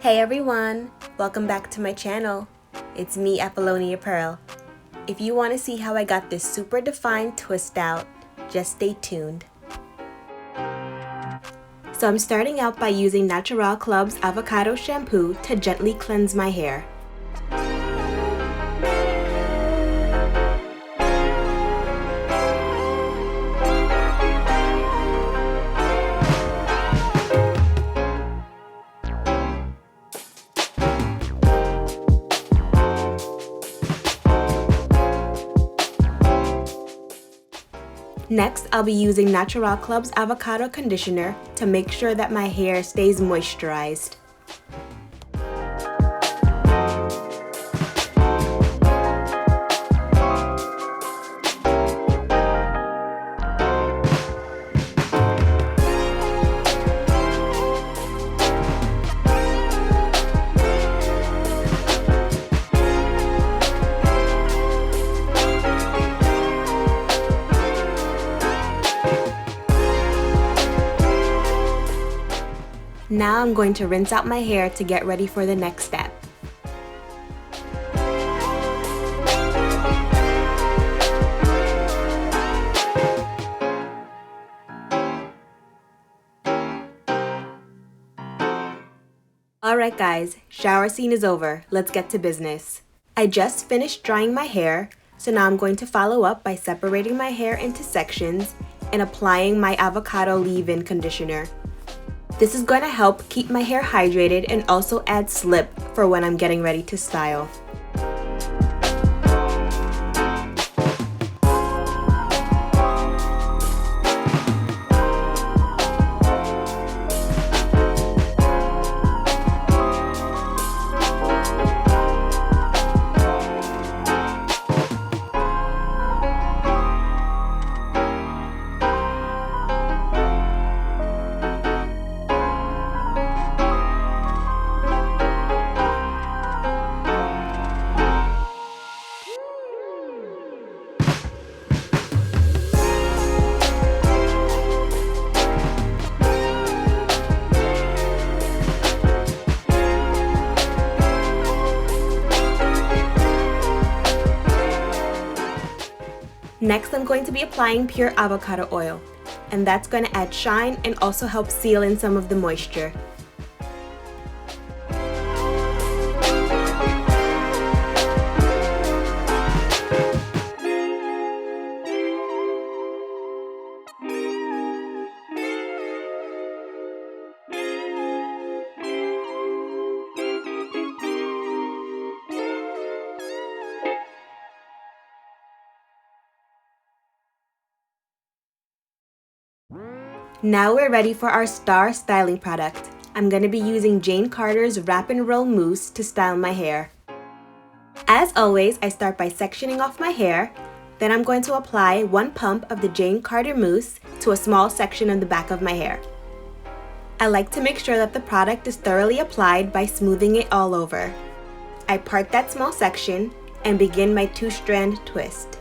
Hey everyone, welcome back to my channel. It's me, Apollonia Pearl. If you want to see how I got this super defined twist out, just stay tuned. So I'm starting out by using Naturallclub's Avocado shampoo to gently cleanse my hair. Next, I'll be using Naturallclub's Avocado conditioner to make sure that my hair stays moisturized. Now I'm going to rinse out my hair to get ready for the next step. Alright guys, shower scene is over. Let's get to business. I just finished drying my hair, so now I'm going to follow up by separating my hair into sections and applying my avocado leave-in conditioner. This is going to help keep my hair hydrated and also add slip for when I'm getting ready to style. Next, I'm going to be applying pure avocado oil, and that's going to add shine and also help seal in some of the moisture. Now we're ready for our star styling product. I'm going to be using Jane Carter's Wrap and Roll Mousse to style my hair. As always, I start by sectioning off my hair. Then I'm going to apply 1 pump of the Jane Carter mousse to a small section on the back of my hair. I like to make sure that the product is thoroughly applied by smoothing it all over. I part that small section and begin my 2-strand twist.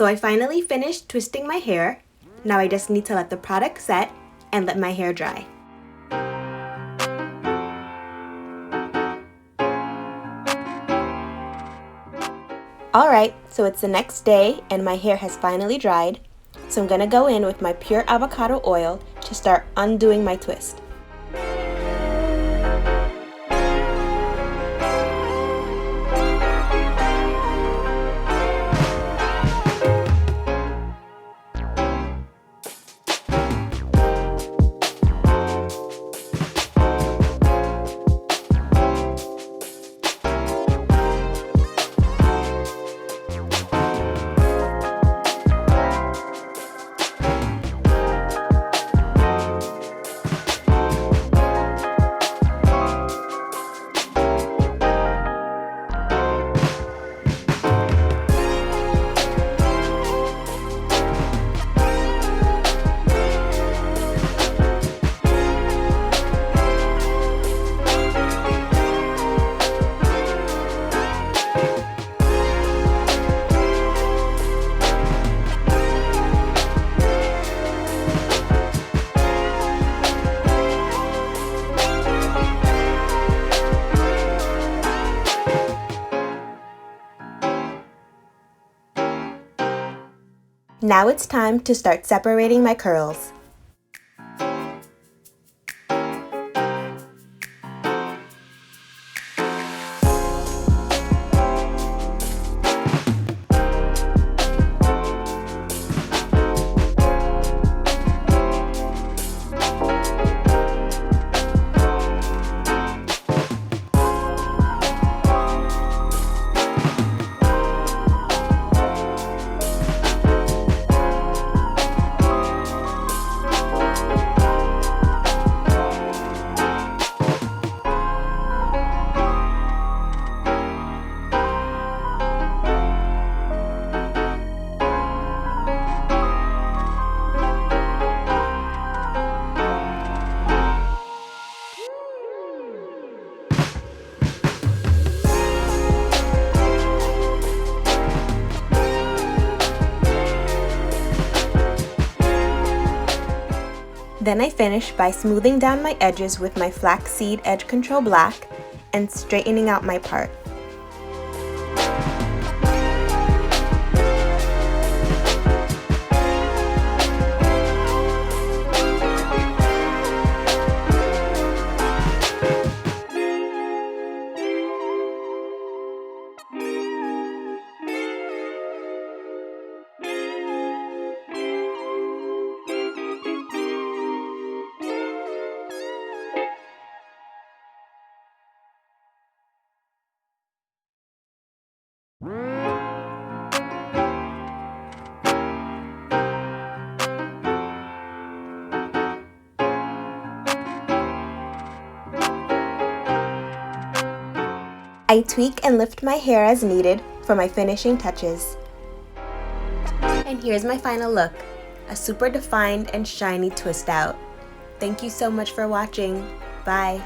So I finally finished twisting my hair. Now I just need to let the product set and let my hair dry. Alright, so it's the next day and my hair has finally dried. So I'm gonna go in with my pure avocado oil to start undoing my twist. Now it's time to start separating my curls. Then I finish by smoothing down my edges with my Flaxseed Edge Control Black and straightening out my part. I tweak and lift my hair as needed for my finishing touches. And here's my final look, a super defined and shiny twist out. Thank you so much for watching. Bye.